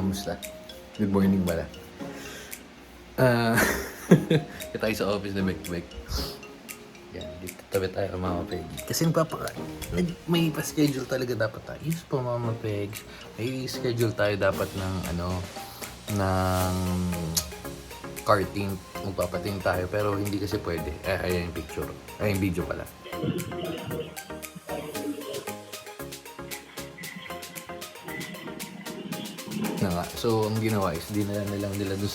Musta? Good morning pala. Ah, tayo sa office na Bekbek. Yan, dito tabi tayo kay Mama Peg. Kasi may pa-schedule talaga dapat tayo. Yes po, Mama Peg. May schedule tayo dapat ng ng karting. Magpapating tayo pero hindi kasi pwede. Ayan yung picture. Ayan yung video pala. Na nga. So, ang ginawa is dinala nila doon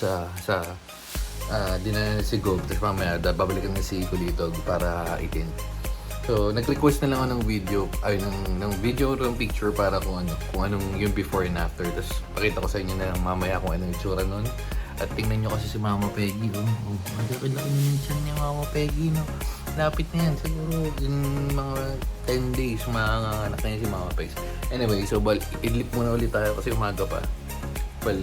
dinala si Gob, tapos mamaya babalikan na si Kulitog para itin. So, nag-request na lang ako ng video, ng video or ng picture para kung anong yung before and after. Tapos pakita ko sa inyo na lang mamaya kung anong itsura nun. At tingnan nyo kasi si Mama Peggy, laki na yung tiyan ni Mama Peggy, no? Lapit na yan, siguro in mga 10 days, manganganak na yan si Mama Peggy. Anyway, so idlip muna ulit tayo kasi umaga pa. Well,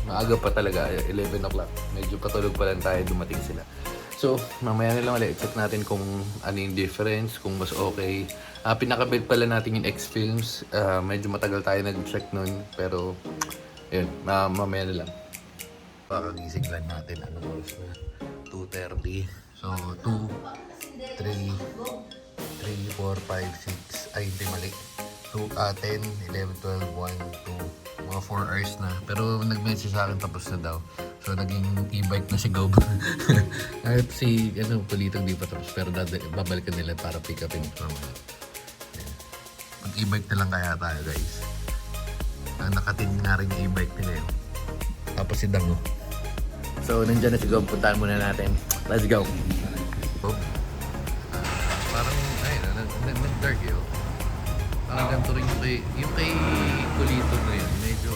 maaga pa talaga, 11 o'clock. Medyo patulog pa lang tayo, dumating sila. So, mamaya na lang ulit, check natin kung ano yung difference, kung mas okay. Pinakabit pala natin yung X-Films. Medyo matagal tayo nag-check nun, pero yun, mamaya na lang. Pakagising lang natin, oras na? 2:30. So, 2, 3, 4, 5, 6, ay hindi mali. 10, 11, 12, 1, 2, mga 4 hours na. Pero nag-message sa akin tapos na daw. So, naging e-bike na si Gob. At si, Kulitog di pa tapos. Pero babalikan nila para pick upin mamaya. Mag-e-bike na lang kaya tayo, guys. Nakatin nga rin yung e-bike nila yun. Tapos si Dango. So, nandiyan na si Gob. Puntahan muna natin. Let's go. Gob. Parang, nag-dark yun. Parang ganito rin yung kay Kulitog na yun. Medyo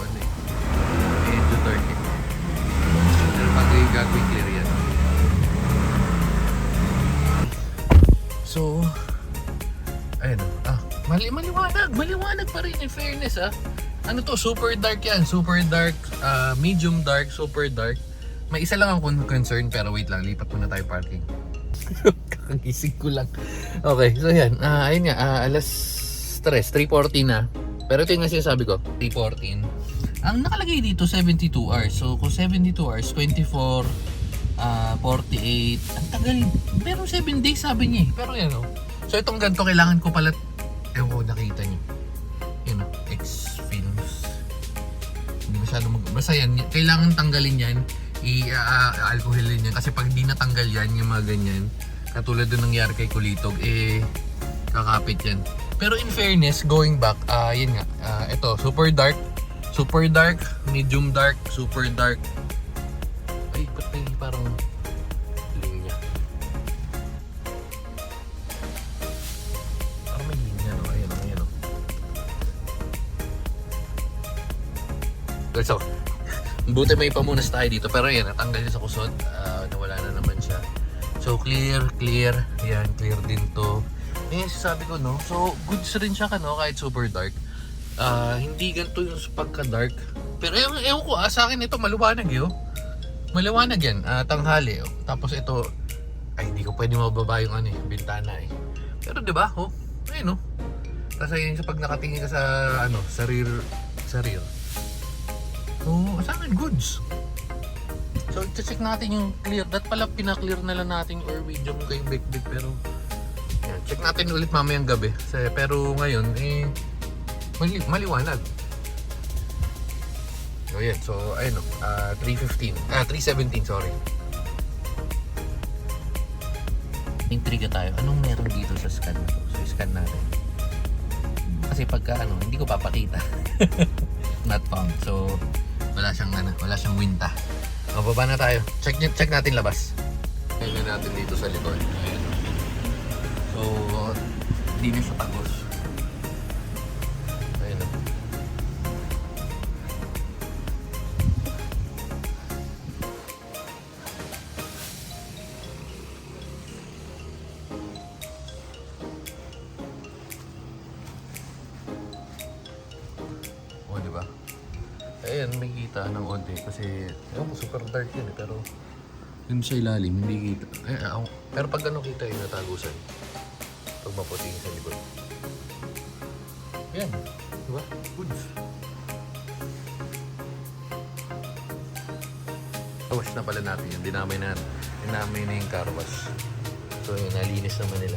medyo dark eh. Pero pag gagawin clear yan. So, ayun maliwanag pa rin in fairness Ano to, super dark yan. Super dark, medium dark, super dark. May isa lang akong concern pero wait lang, lipat muna tayo parking. Kakagising ko lang. Okay, so yan. Ayun nga, alas 3:40 na. Pero ito yung sinasabi ko, 3:14. Ang nakalagay dito, 72 hours. So, kung 72 hours, 24, 48. Ang tagal. Pero 7 days sabi niya eh. Pero yan So, itong ganito, kailangan ko pala, nakita niyo. Yun X-Films. Hindi masyado basta yan, kailangan tanggalin yan. I-alcoholin yan. Kasi pag di natanggal yan, yung mga ganyan, katulad doon nangyari kay Kulitog, kakapit yan. Pero in fairness, going back, yun nga, ito, super dark, medium dark, super dark. Ay, ba't may parang linya? Parang may linya, no? Ayan. So, buti may pamunas tayo dito. Pero yan, natanggal niya sa kusot. Nawala na naman siya. So, clear. Yan, clear din to. Sabi ko, no? So, goods rin siya kahit super dark. Hindi ganito yung pagka-dark. Pero ewan ko, sa akin ito maliwanag Maliwanag yan, tanghali Tapos ito, ay hindi ko pwede mababa yung bintana Pero diba, ayun Tapos ayun sa pag nakatingin ka sa rear. Sa akin, goods. So, check natin yung clear. Dat pala pinaklear na lang natin or video mo kayong Bekbek. Pero, yan, check natin ulit mamayang gabi. Pero ngayon, maliwanag. So, yan. So, ayun 317, sorry. Intriga tayo. Anong meron dito sa scan na to? So, scan natin. Kasi pagka, hindi ko papakita. Not found. So, wala siyang winta. Baba na tayo. Check natin labas. Tingnan natin dito sa likod. Ayan. So, hindi na siya tagos. Ayan diba? Ayan, may kita ng onte kasi super dark yun pero yun sa ilalim, hindi kita. Pero pag kita yung natagusan. Pag maputi sa likod. Ayan, diba? Goods. nasa wash na pala natin yun. Dinamay na yung car wash. So yun, nalinis naman nila.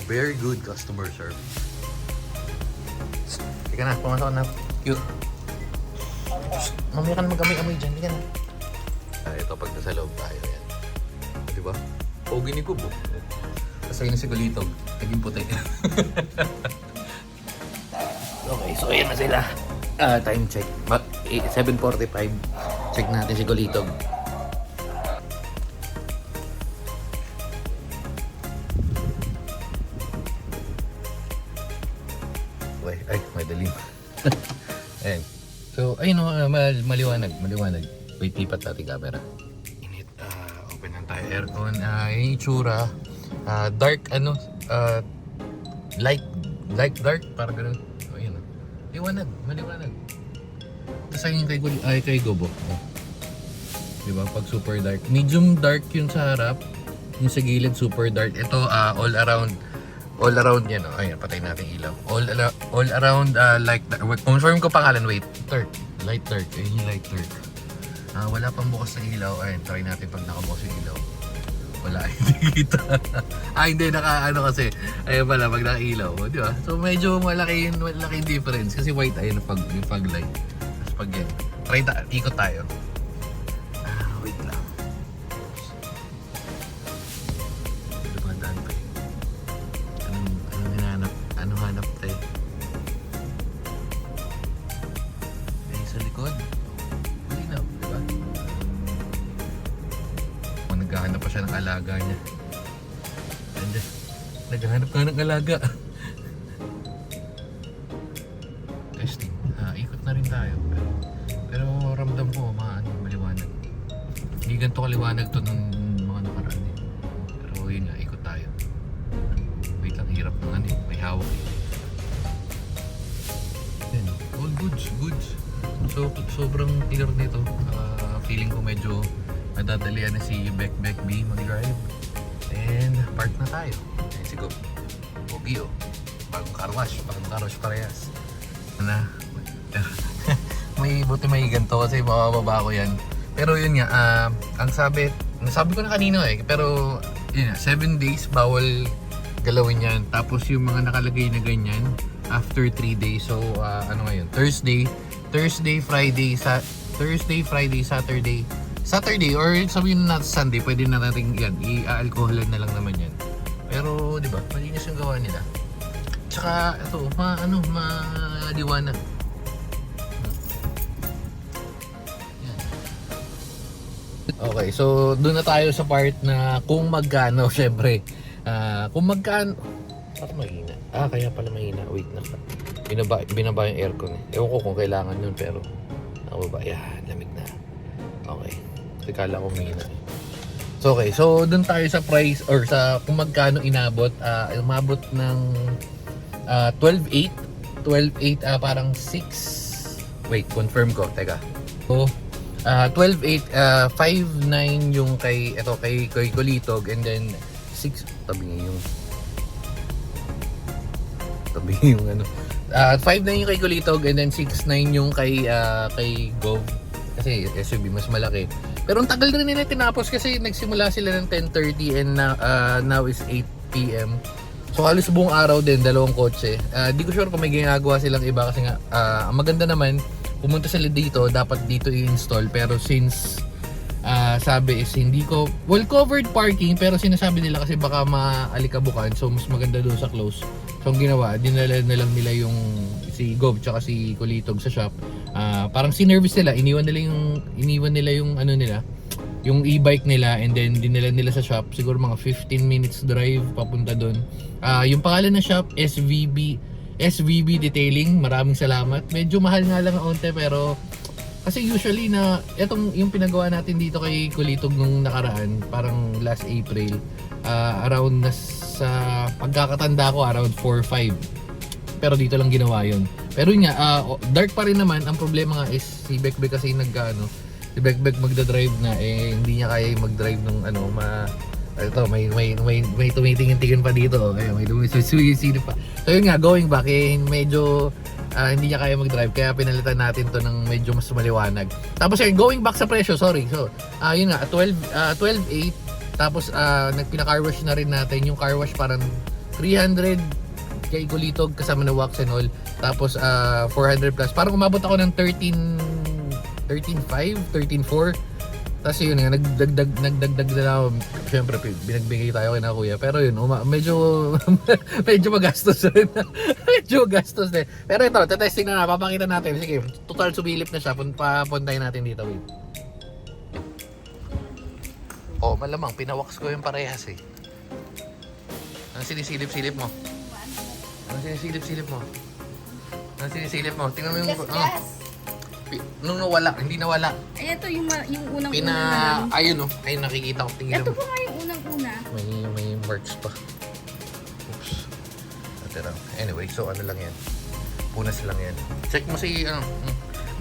Very good customer service. Ika na, pumasok na. Cute. Mamaya ka na mag-amoy-amoy dyan. Ika na. Ito pag nasa loob tayo yan. Diba? Pogi ni Kubo. Kasi yun si Kulitog. Naging puti. Okay, so ayan na sila. Time check. 7:45. Check natin si Kulitog. Ay, madaling. Ayan. So, ayun o, maliwanag. Wait, lipat natin camera. Init, open lang tayo aircon. Yung itsura, dark, light dark, parang gano'n. O, ayun o. Maliwanag. Tapos ayun kay Gobo. Diba, pag super dark. Medium dark yun sa harap. Yung sa gilid, super dark. Ito, all around yan. Oh. Ayan, patay natin ilaw. All around light dark. Confirm ko pangalan. Wait. Light dark. Ayun yung light dark. Wala pang bukas sa ilaw. Ayan, try natin pag nakabukas yung ilaw. Wala, hindi kita. Hindi, kasi. Ayan pala, pag naka-ilaw. Di ba? So, medyo malaki yung difference. Kasi white, ayun yung pag light. Tapos pag yan. Ikot tayo. Wait lang. Dumadaan pa eh. Anong hanap tayo? Ay, sa likod. Malinaw, di ba? Naghahanap pa siya ng alaga niya. Andiyan. Naghahanap ka ng alaga. Testing. Ikot na rin tayo. Pero ramdam ko, maliwanag. Hindi ganito kaliwanag to nung mga nakaraan eh. Pero yun nga, ikot tayo. Wait lang, hirap ng may hawak eh. Yan, all goods. So, sobrang clear nito. Feeling ko medyo nadadalian na si Beck B mag-drive. And park na tayo. Ayan si Gob. Pogi oh. Bagong car wash parehas. Buti may ganito kasi mabababa ko yan. Pero yun nga, ang sabi ko na kanino eh. Pero yun nga, 7 days bawal galawin yan. Tapos yung mga nakalagay na ganyan after 3 days. So ano ngayon? Thursday, Friday, Saturday or sabihin na Sunday, pwede na natin yan, i-alcoholan na lang naman yan. Pero, di ba, malinis yung gawa nila. Tsaka, ito, maliwanag. Yan. Okay, so doon na tayo sa part na kung magkano, syempre. Kung magkano, parang mahina. Kaya pala mahina. Wait na. Binaba yung aircon eh. Ewan ko kung kailangan yun, pero nakababa. Yan, lamig na. Okay. Kasi kala ko mahina eh. So okay, so dun tayo sa price or sa kung magkano inabot. Umabot ng 12.8 parang 6. Wait, confirm ko. Teka. So 12.8 5.9 yung kay Kulitog, and then 6 tabi yung ano. 5.9 yung kay Kulitog, and then 6.9 yung kay Gov. Kasi SUV mas malaki. Pero ang tagal rin nila tinapos kasi nagsimula sila ng 10:30 and now is 8 PM. So halos buong araw din, dalawang kotse. Di ko sure kung may ginagawa silang iba kasi nga ang maganda naman, pumunta sila dito, dapat dito i-install. Pero since sabi is hindi ko, well covered parking, pero sinasabi nila kasi baka maalikabukan, so mas maganda doon sa close. So ang ginawa, dinala na lang nila yung si Gob tsaka si Kulitog sa shop. Parang sinervice nila, iniwan nila yung ano nila, yung e-bike nila, and then dinala nila sa shop. Siguro mga 15 minutes drive papunta doon. Yung pangalan ng shop, SVB Detailing. Maraming salamat. Medyo mahal nga lang ang onte, pero kasi usually na etong yung pinagawa natin dito kay Kulitog nung nakaraan, parang last April, around sa pagkakatanda ko around 4-5. Pero dito lang ginawa yun. Pero yun nga, dark pa rin naman. Ang problema nga is si Bekbek kasi si Bekbek magdadrive na, eh hindi niya kaya mag-drive nung ito, may tumitingin-tingin pa dito. Ayun, may sumisilip pa. So yun nga, going back, eh medyo hindi niya kaya mag-drive kaya pinalitan natin to ng medyo mas maliwanag. Tapos yun, going back sa presyo, sorry. So, yun nga, 12.8 tapos nagpina-car wash na rin natin. Yung car wash parang 300 kay Gulitog kasama na wax and all. Tapos 400 plus. Parang umabot ako ng 13.5, 13.4. Tapos yun nga, nagdagdag na ako. Siyempre, binagbigay tayo kay na kuya. Pero yun, medyo medyo magastos rin. Medyo magastos din. Pero ito, testing na, papakita natin. Sige, total sumilip na siya. Papuntahin natin dito, wait. Oh, malamang, pinawax ko yung parehas eh. Ano sinisilip-silip mo? Ano sinisilip-silip mo? Ano sinisilip mo? Tingnan mo yung... Nung nawala, hindi nawala. Ay, ito yung unang-una na lang. Ayun oh, ayun nakikita ko. Tingnan Ito mo. po nga yung unang-una. May marks pa. Oops. Ito. Anyway, so ano lang yan. Punas lang yan. Check mo si,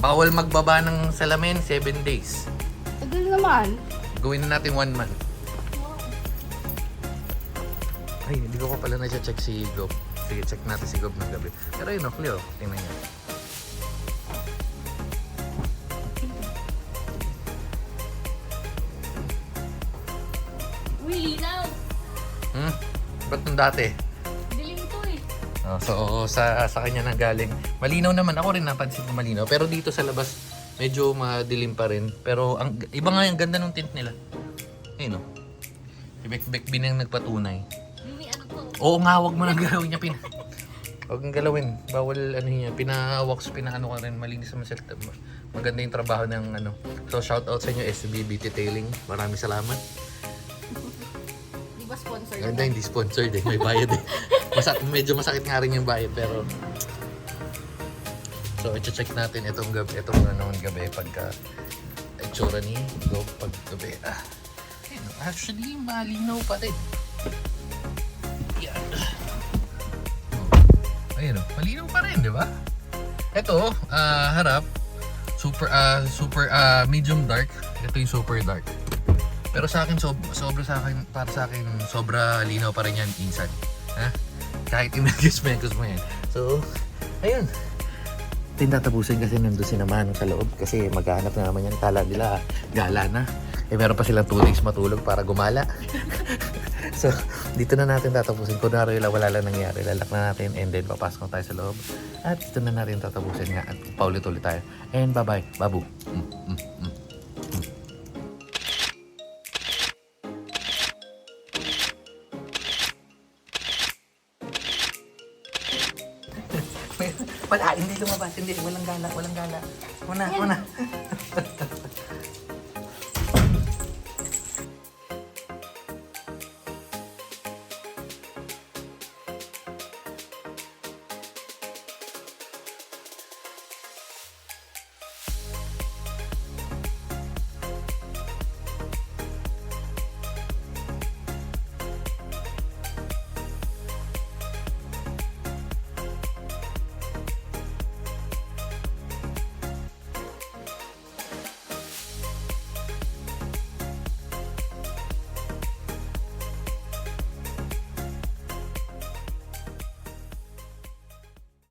bawal magbaba ng salamin, 7 days. Tagal naman. Gawin na natin 1 month. Ay, hindi ko pa pala na-check si Gob. Sige, check natin si Gob ng gabi. Pero yun, clear. Tingnan nyo. Uy, linaw. Ba't nung dati? Dilim to eh. So, sa kanya nang galing. Malinaw naman. Ako rin napansin ko malinaw. Pero dito sa labas, medyo madilim pa rin. Pero ang iba nga yung ganda ng tint nila. Ayun o. Si Bekbek Bin ang nagpatunay. May ano to. Oo nga, wag mo nang galawin niya. Huwag nang galawin. Bawal ano niya. Pina-wax, pina-ano ka rin. Malinis naman sila. Maganda yung trabaho ng ano. So, shout out sa inyo, SBB Detailing. Maraming salamat. Di ba sponsor? Ganda, hindi sponsored eh. May bayad eh. Medyo masakit nga rin yung bayad pero... So, i-check natin itong gabi, gabi pagka itsura ni Go pag gabi. Actually, malinaw pa rin. Yan. Ayun o, malinaw pa rin, di ba? Ito, harap, medium dark. Ito yung super dark. Pero sa akin, para sa akin, sobra linaw pa rin yan inside. Ha? Kahit imegos mo yan. So, ayun. Tindatapusin kasi nandun si naman sa loob kasi maghahanap na naman yan. Kala nila gala na. Meron pa silang 2 days matulog para gumala. So, dito na natin tatapusin. Kunwari wala lang nangyari. Lalak na natin and then papasok tayo sa loob. At dito na natin tatapusin nga at paulit-ulit tayo. And bye-bye. Babu. Wala, hindi lumabas. Hindi, walang gala. Muna.